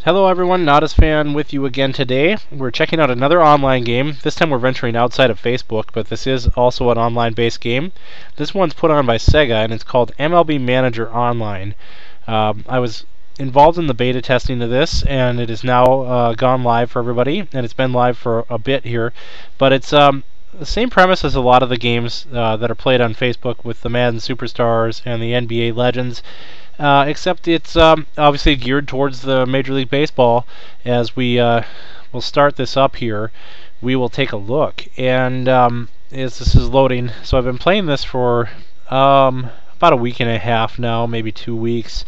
Hello everyone, Nadasfan with you again today. We're checking out another online game. This time we're venturing outside of Facebook, but this is also an online-based game. This one's put on by Sega, and it's called MLB Manager Online. I was involved in the beta testing of this, and it is now gone live for everybody, and it's been live for a bit here. But it's the same premise as a lot of the games that are played on Facebook with the Madden Superstars and the NBA Legends. Except it's obviously geared towards the Major League Baseball. As we will start this up here, we will take a look. And as this is loading, so I've been playing this for about a week and a half now, maybe 2 weeks.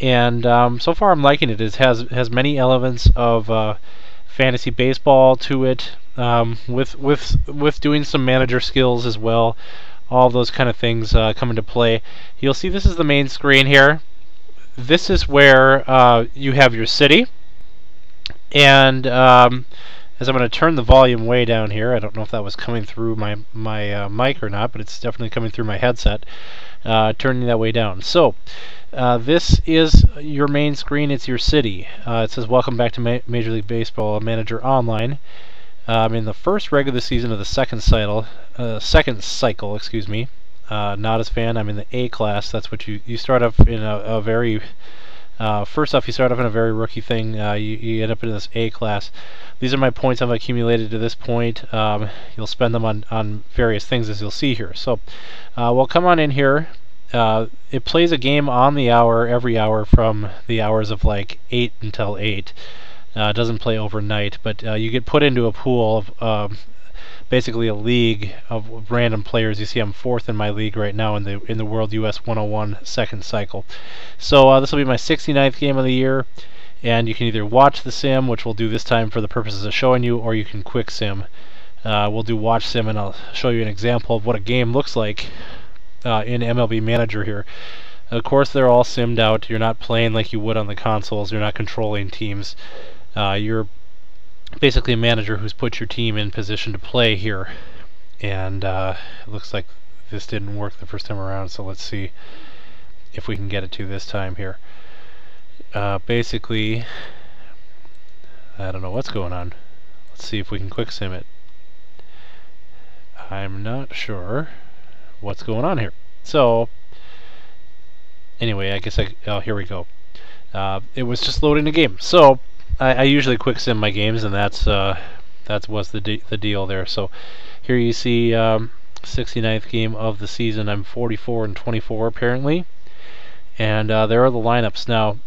And so far I'm liking it. It has many elements of fantasy baseball to it, with doing some manager skills as well. All those kind of things come into play. You'll see this is the main screen here. This is where you have your city, and as I'm going to turn the volume way down here, I don't know if that was coming through my mic or not, but it's definitely coming through my headset, turning that way down. So this is your main screen. It's your city. It says welcome back to Major League Baseball Manager Online. In the first regular season of the second cycle, excuse me, Nadasfan, I'm in the A class. That's what you start off in a very first off, you start off in a very rookie thing. You end up in this A class. These are my points I've accumulated to this point. You'll spend them on various things, as you'll see here. So we'll come on in here. It plays a game on the hour, every hour, from the hours of like 8 until 8. It doesn't play overnight, but you get put into a pool of basically a league of random players. You see I'm 4th in my league right now in the World US 101 second cycle. So this will be my 69th game of the year, and you can either watch the sim, which we'll do this time for the purposes of showing you, or you can quick sim. We'll do watch sim, and I'll show you an example of what a game looks like in MLB Manager here. Of course, they're all simmed out. You're not playing like you would on the consoles. You're not controlling teams. You're basically a manager who's put your team in position to play here. And it looks like this didn't work the first time around, so let's see if we can get it to this time here. Basically, I don't know what's going on. Let's see if we can quick sim it. I'm not sure what's going on here. So, anyway, I guess oh, here we go. It was just loading a game. So, I usually quick sim my games, and that's what's the deal there. So here you see 69th game of the season. I'm 44 and 24 apparently, and there are the lineups. Now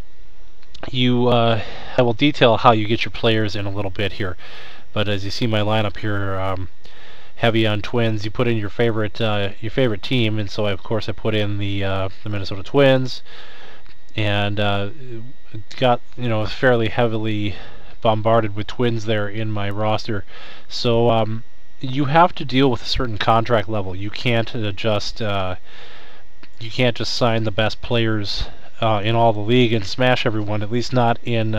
I will detail how you get your players in a little bit here, but as you see my lineup here, heavy on Twins. You put in your favorite team, and so of course I put in the Minnesota Twins. And got fairly heavily bombarded with Twins there in my roster. So you have to deal with a certain contract level. You can't just sign the best players in all the league and smash everyone. At least not in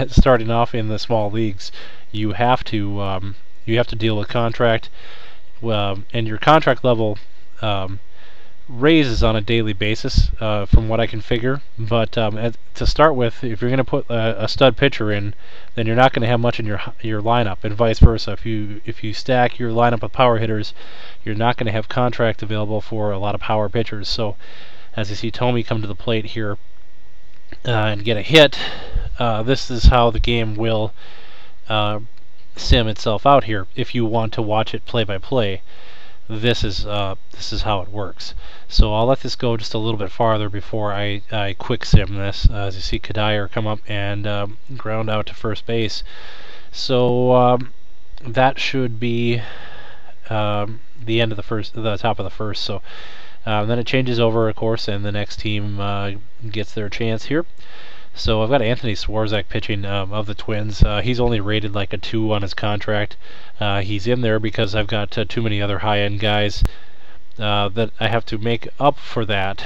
starting off in the small leagues. You have to deal with contract, and your contract level raises on a daily basis, from what I can figure. But to start with, if you're going to put a stud pitcher in, then you're not going to have much in your lineup, and vice versa. If you stack your lineup with power hitters, you're not going to have contract available for a lot of power pitchers. So, as you see Tommy come to the plate here and get a hit, this is how the game will sim itself out here. If you want to watch it play by play, this is how it works. So I'll let this go just a little bit farther before I quick sim this. As you see Kadire come up and ground out to first base. So that should be the end of the top of the first. So then it changes over, of course, and the next team gets their chance here. So I've got Anthony Swarzak pitching of the Twins. He's only rated like a 2 on his contract. He's in there because I've got too many other high-end guys that I have to make up for that.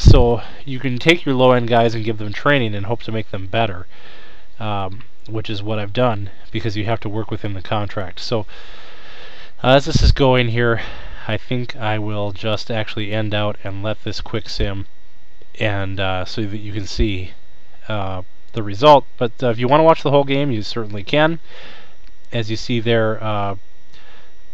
So you can take your low-end guys and give them training and hope to make them better, which is what I've done, because you have to work within the contract. So as this is going here, I think I will just actually end out and let this quick sim, and so that you can see the the result. But if you want to watch the whole game, you certainly can. As you see there,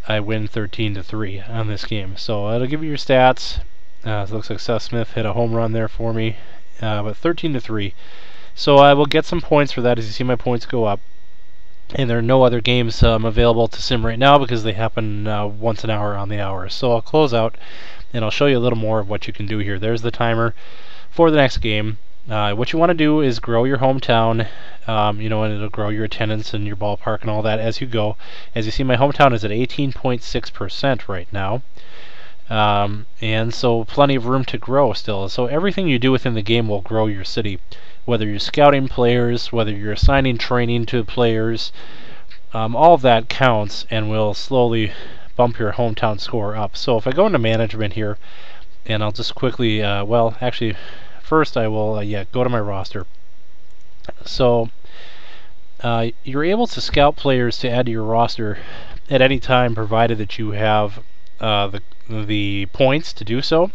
I win 13-3 on this game. So it'll give you your stats. It looks like Seth Smith hit a home run there for me, but 13-3. So I will get some points for that as you see my points go up. And there are no other games available to sim right now because they happen once an hour on the hour. So I'll close out and I'll show you a little more of what you can do here. There's the timer for the next game. What you want to do is grow your hometown, and it'll grow your attendance and your ballpark and all that as you go. As you see, my hometown is at 18.6% right now. And so plenty of room to grow still. So everything you do within the game will grow your city. Whether you're scouting players, whether you're assigning training to players, all of that counts and will slowly bump your hometown score up. So if I go into management here, and I'll just quickly, first I will go to my roster. So you're able to scout players to add to your roster at any time, provided that you have the points to do so.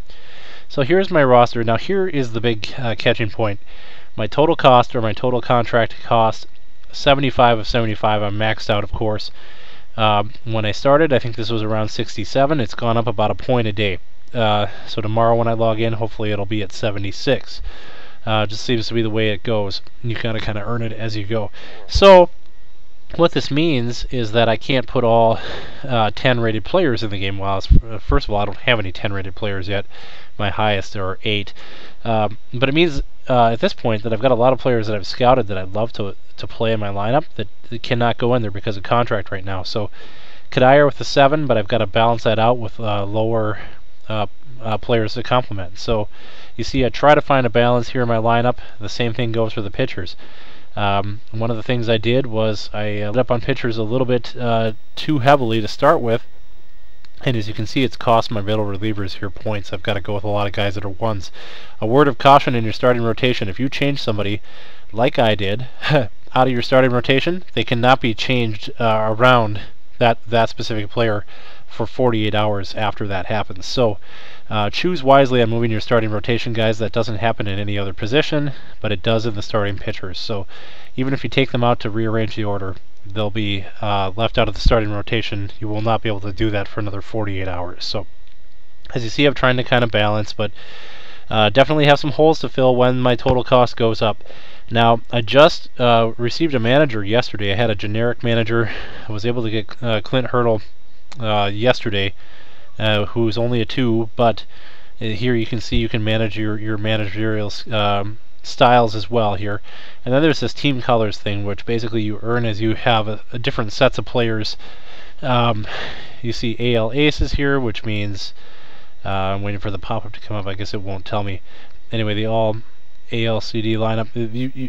So here's my roster. Now here is the big catching point. My total cost, or my total contract cost, 75 of 75. I'm maxed out, of course. When I started, I think this was around 67. It's gone up about a point a day. So tomorrow when I log in, hopefully it'll be at 76. Just seems to be the way it goes. You gotta kind of earn it as you go. So what this means is that I can't put all 10 rated players in the game. Well, first of all, I don't have any 10 rated players yet. My highest are 8. But it means at this point that I've got a lot of players that I've scouted that I'd love to play in my lineup that cannot go in there because of contract right now. So Kadire with the 7, but I've got to balance that out with lower players to complement. So you see, I try to find a balance here in my lineup. The same thing goes for the pitchers. One of the things I did was I lit up on pitchers a little bit too heavily to start with, and as you can see, it's cost my middle relievers here points. I've got to go with a lot of guys that are 1s. A word of caution in your starting rotation: if you change somebody, like I did, out of your starting rotation, they cannot be changed around that specific player for 48 hours after that happens. So choose wisely on moving your starting rotation, guys. That doesn't happen in any other position, but it does in the starting pitchers. So even if you take them out to rearrange the order, they'll be left out of the starting rotation. You will not be able to do that for another 48 hours. So as you see, I'm trying to kind of balance, but definitely have some holes to fill when my total cost goes up. Now, I just received a manager yesterday. I had a generic manager. I was able to get Clint Hurdle yesterday, who's only a 2, but here you can see you can manage your managerial styles as well here. And then there's this team colors thing, which basically you earn as you have a different sets of players. You see AL aces here, which means I'm waiting for the pop-up to come up. I guess it won't tell me. Anyway, the all ALCD lineup,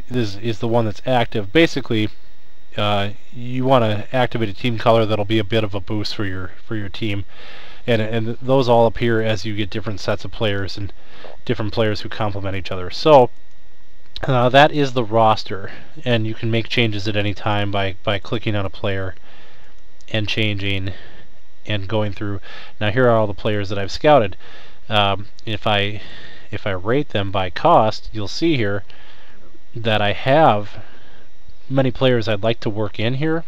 this is the one that's active. Basically, you want to activate a team color that'll be a bit of a boost for your team, and those all appear as you get different sets of players and different players who complement each other. So that is the roster, and you can make changes at any time by clicking on a player and changing and going through. Now here are all the players that I've scouted. If I rate them by cost, you'll see here that I have many players I'd like to work in here.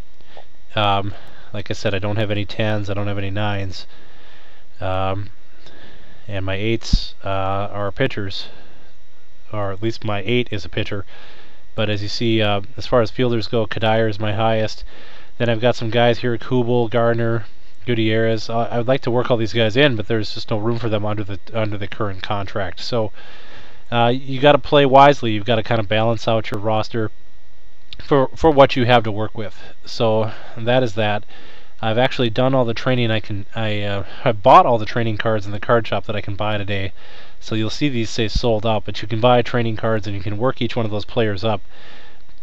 Like I said, I don't have any 10s, I don't have any 9s, and my 8s are pitchers, or at least my 8 is a pitcher. But as you see, as far as fielders go, Kadire is my highest. Then I've got some guys here: Kubel, Gardner, Gutierrez. I would like to work all these guys in, but there's just no room for them under the current contract. So you got to play wisely. You've got to kind of balance out your roster for what you have to work with. So that is that. I've actually done all the training I can. I bought all the training cards in the card shop that I can buy today. So you'll see these say sold out, but you can buy training cards and you can work each one of those players up.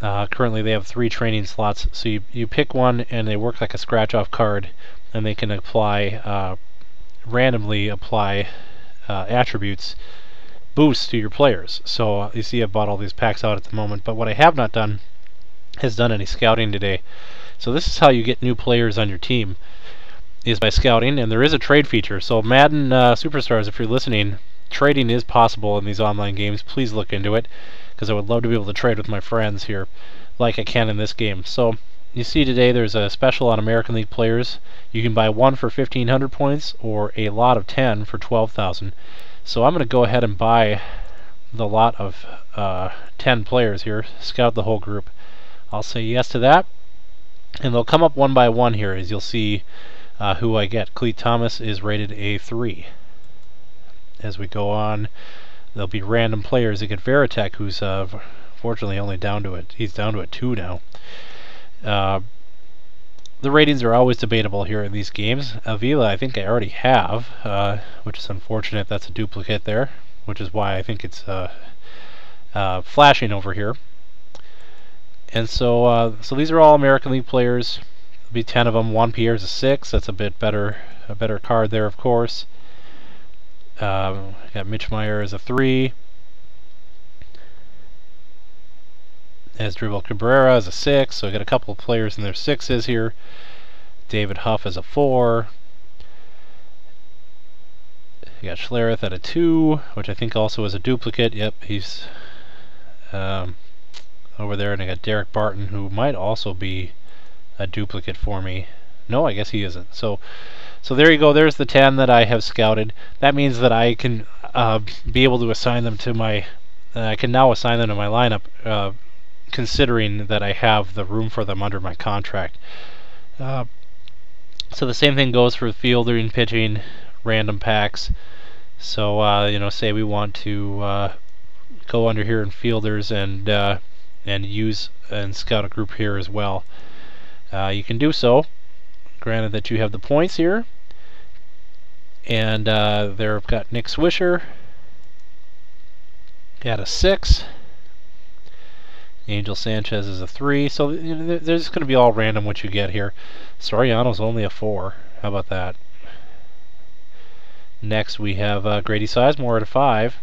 Currently they have 3 training slots, so you pick one and they work like a scratch-off card, and they can apply randomly apply attributes boosts to your players. So you see I've bought all these packs out at the moment, but what I have not done is done any scouting today. So this is how you get new players on your team, is by scouting, and there is a trade feature. So Madden Superstars, if you're listening, trading is possible in these online games. Please look into it, because I would love to be able to trade with my friends here like I can in this game. So you see today there's a special on American League players. You can buy one for 1,500 points or a lot of 10 for 12,000. So I'm going to go ahead and buy the lot of 10 players here, scout the whole group. I'll say yes to that, and they'll come up one by one here as you'll see who I get. Cleet Thomas is rated a 3. As we go on, there'll be random players. You get Veritek, who's fortunately only down to it. He's down to a 2 now. The ratings are always debatable here in these games. Avila, I think I already have, which is unfortunate. That's a duplicate there, which is why I think it's flashing over here. And so these are all American League players. There'll be 10 of them. Juan Pierre's a 6. That's a better card there, of course. Got Mitch Meyer as a 3. Asdrubal Cabrera as a 6. So I got a couple of players in their 6s here. David Huff as a 4. You got Schlereth at a 2, which I think also is a duplicate. Yep, he's over there. And I got Derek Barton, who might also be a duplicate for me. No, I guess he isn't. So there you go. There's the 10 that I have scouted. That means that I can be able to assign them to my. I can now assign them to my lineup, considering that I have the room for them under my contract. So the same thing goes for fielding, pitching, random packs. So you know, say we want to go under here in fielders and use and scout a group here as well. You can do so, granted that you have the points here. And there I've got Nick Swisher at a 6. Angel Sanchez is a 3. So you know, there's going to be all random what you get here. Soriano's only a 4. How about that? Next we have Grady Sizemore at a 5.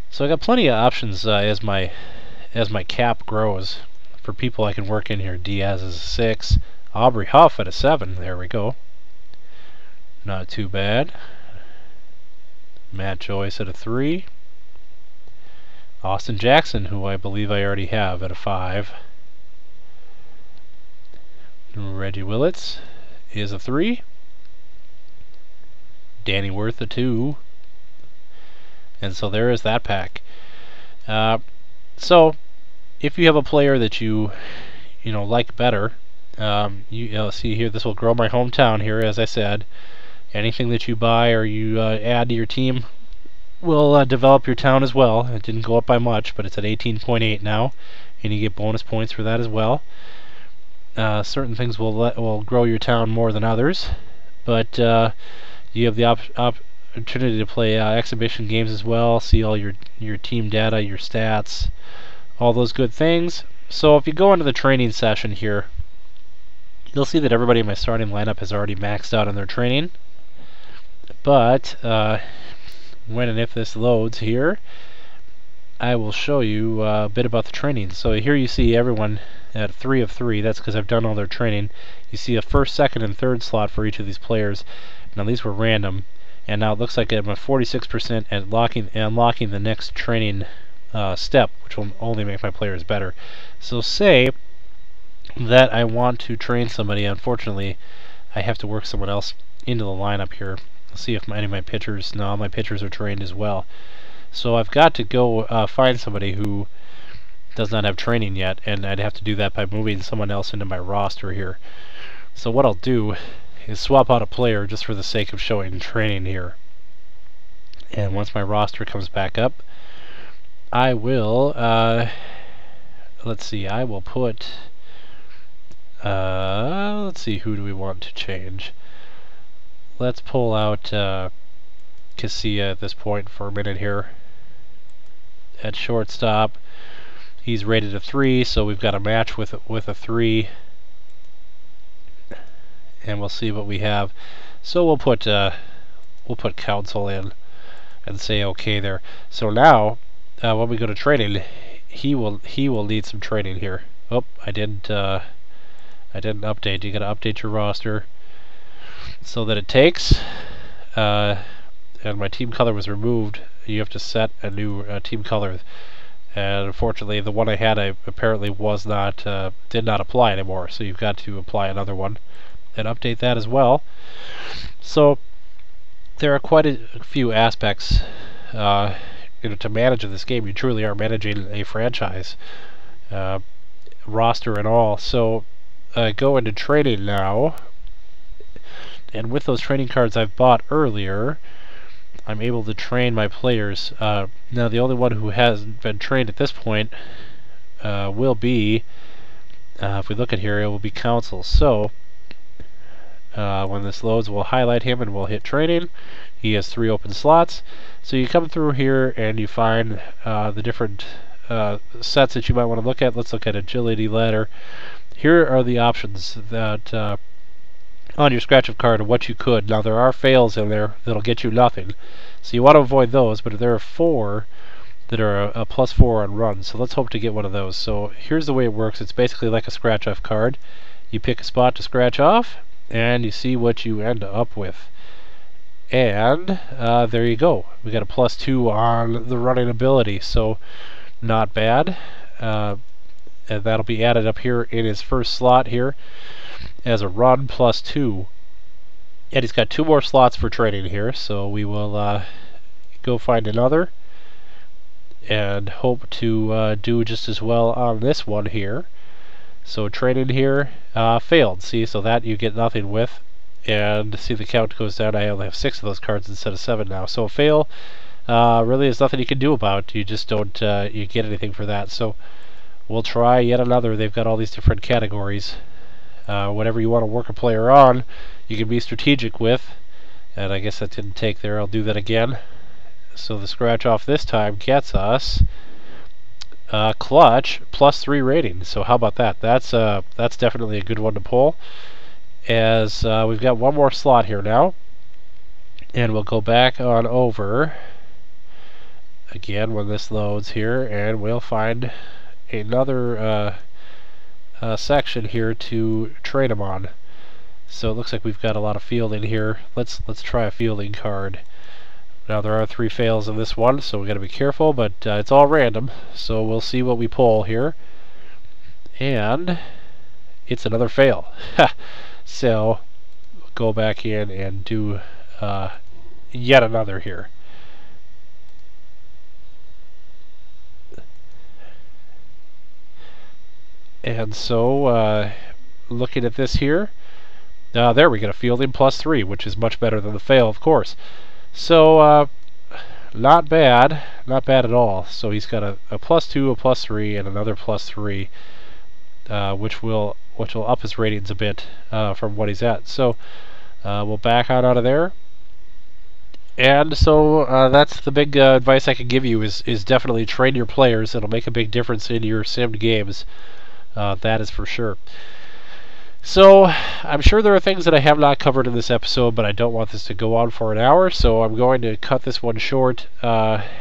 So I got plenty of options as my cap grows for people I can work in here. Diaz is a 6. Aubrey Huff at a 7. There we go. Not too bad. Matt Joyce at a 3. Austin Jackson, who I believe I already have, at a 5. Reggie Willits is a 3. Danny Worth a 2. And so there is that pack. So if you have a player that you like better, you'll see here, this will grow my hometown here, as I said. Anything that you buy or you add to your team will develop your town as well. It didn't go up by much, but it's at 18.8 now, and you get bonus points for that as well. Certain things will grow your town more than others, but you have the opportunity to play exhibition games as well, see all your team data, your stats, all those good things. So if you go into the training session here, you'll see that everybody in my starting lineup has already maxed out on their training. But when and if this loads here, I will show you a bit about the training. So here you see everyone at 3 of 3. That's because I've done all their training. You see a first, second, and third slot for each of these players. Now these were random, and now it looks like I'm at 46% at unlocking the next training step, which will only make my players better. So say that I want to train somebody. Unfortunately, I have to work someone else into the lineup here. Let's see if any of my pitchers. No, my pitchers are trained as well. So I've got to go find somebody who does not have training yet, and I'd have to do that by moving someone else into my roster here. So what I'll do is swap out a player just for the sake of showing training here. And once my roster comes back up, I will let's see, I will put let's see, who do we want to change? Let's pull out Casilla at this point for a minute here. At shortstop, he's rated a 3, so we've got a match with a 3, and we'll see what we have. So we'll put Council in and say okay there. So now when we go to training, he will need some training here. Oh, I didn't update. You got to update your roster so that it takes. And my team color was removed. You have to set a new team color. And unfortunately, the one I had apparently was not did not apply anymore. So you've got to apply another one and update that as well. So there are quite a few aspects to manage in this game. You truly are managing a franchise, roster and all. So go into training now, and with those training cards I've bought earlier, I'm able to train my players. Now the only one who hasn't been trained at this point will be, if we look at here, it will be Council. So when this loads, we'll highlight him and we'll hit training. He has 3 open slots. So you come through here and you find the different sets that you might want to look at. Let's look at Agility Ladder. Here are the options that on your scratch-off card of what you could. Now there are fails in there that'll get you nothing, so you want to avoid those, but there are 4 that are a +4 on runs, so let's hope to get one of those. So here's the way it works. It's basically like a scratch-off card. You pick a spot to scratch off, and you see what you end up with. And there you go. We got a +2 on the running ability, so not bad. And that'll be added up here in his first slot here as a run +2. And he's got 2 more slots for training here, so we will go find another and hope to do just as well on this one here. So training here failed. See, so that you get nothing with. And see, the count goes down. I only have 6 of those cards instead of 7 now. So a fail really is nothing you can do about. You just don't you get anything for that. So we'll try yet another. They've got all these different categories. Whatever you want to work a player on, you can be strategic with. And I guess that didn't take there. I'll do that again. So the scratch off this time gets us clutch +3 rating. So how about that? That's definitely a good one to pull. As we've got one more slot here now, and we'll go back on over again when this loads here, and we'll find another section here to train them on. So it looks like we've got a lot of fielding here. Let's try a fielding card. Now there are 3 fails in this one, so we got to be careful, but it's all random, so we'll see what we pull here. And it's another fail. So go back in and do yet another here. And so looking at this here, there we get a fielding +3, which is much better than the fail, of course. So not bad at all. So he's got a +2, a +3, and another +3, which will up his ratings a bit from what he's at. So we'll back out of there. And so that's the big advice I can give you is definitely train your players. It'll make a big difference in your simmed games. That is for sure. So I'm sure there are things that I have not covered in this episode, but I don't want this to go on for an hour, so I'm going to cut this one short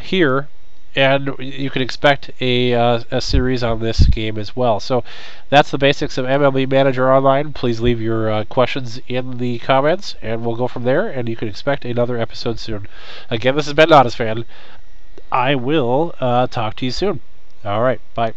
here, and you can expect a series on this game as well. So that's the basics of MLB Manager Online. Please leave your questions in the comments, and we'll go from there, and you can expect another episode soon. Again, this has been Nadasfan. I will talk to you soon. Alright, bye.